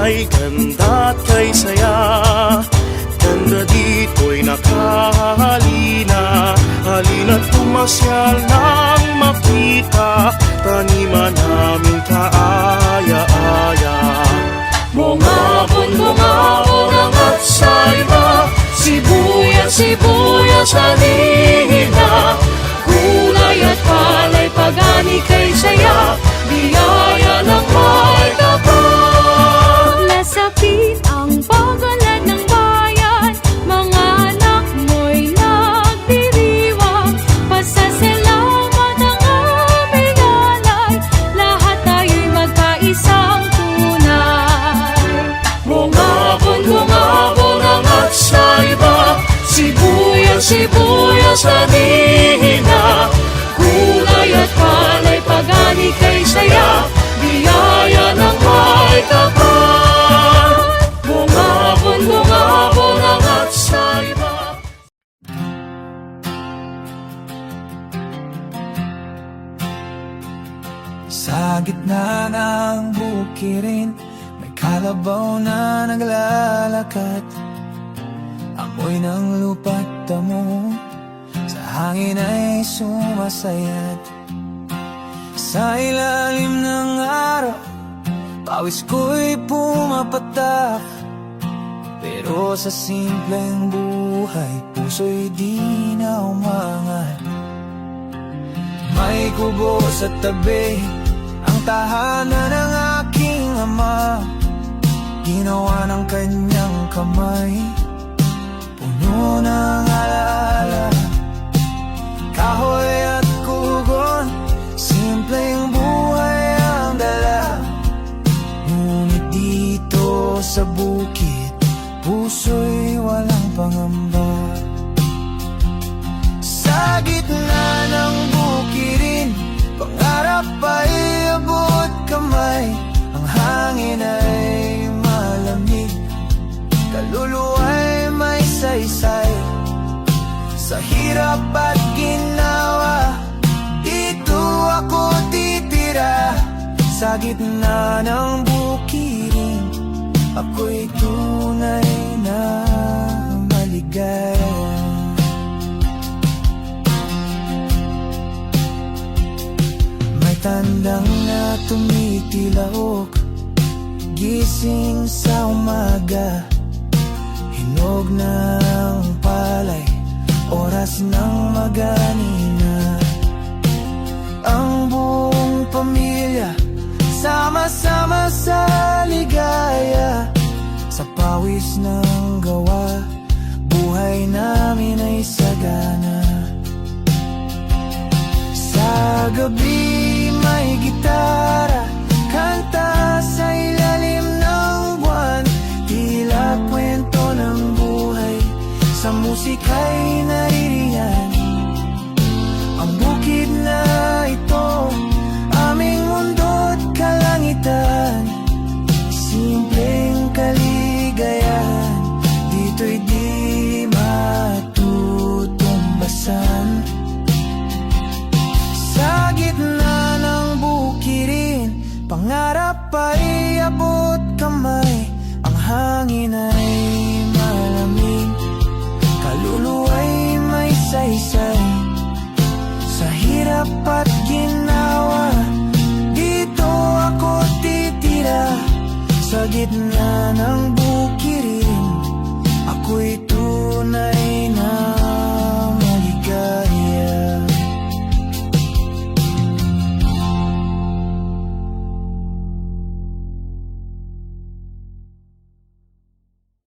kay ganda at kay saya. Ganda dito'y nakahalina, halina't pumasyal nang makita taniman namin kaaya-aya. Bungabon ang at sa iba, sibuyas halina, gulay at palay pagani kay saya, biyaya ng may kapal. Lasapin ang pagulad ng bayan, mga anak mo'y nagdiriwang. Pasasalamat ang aming alay, lahat tayo'y magkaisang tunay. Bungabon ang at sa iba, sibuyas halina, gulay at palay pagani kay saya, biyaya ng may kapal. Bungabon ang at sa iba. Sa gitna ng bukirin, may kalabaw na naglalakad. Amoy ng lupa't damo sa hangin ay sumasayat. Sa ilalim ng araw, pawis ko'y pumapatak. Pero sa simpleng buhay, puso'y di na umangat. May kubo sa tabi, ang tahanan ng aking ama. Ginawa ng kanyang kamay, puno ng alaala. Kahoy at kugon, simpleng buhay ang dala. Ngunit dito sa bukid, puso'y walang pangamba. Sa gitna ng bukirin, pangarap ay abot kamay. Ang hangin ay malamig, kaluluwa'y may saysay. Sa hirap at ginawa, dito ako titira. Sa gitna ng bukirin, ako'y tunay na maligaya. May tandang na tumitilaok, gising sa umaga. Hinog ng palay, oras ng maganina. Ang buong pamilya, sama-sama sa ligaya. Sa pawis ng gawa, buhay namin ay sagana. Sa gabi may gitara, kanta sa ilalim ng buwan. Tila kwento ng buhay, sa musika'y naririyan. Ang bukid na ito, aming mundo't kalangitan. Simpleng kaligayahan, dito'y di matutumbasan. Sa gitna ng bukirin, pangarap ay abot kamay. Ang hangin ay malamig, kaluluwa'y may saysay. Sa hirap at ginawa, dito ako titira. Sa gitna ng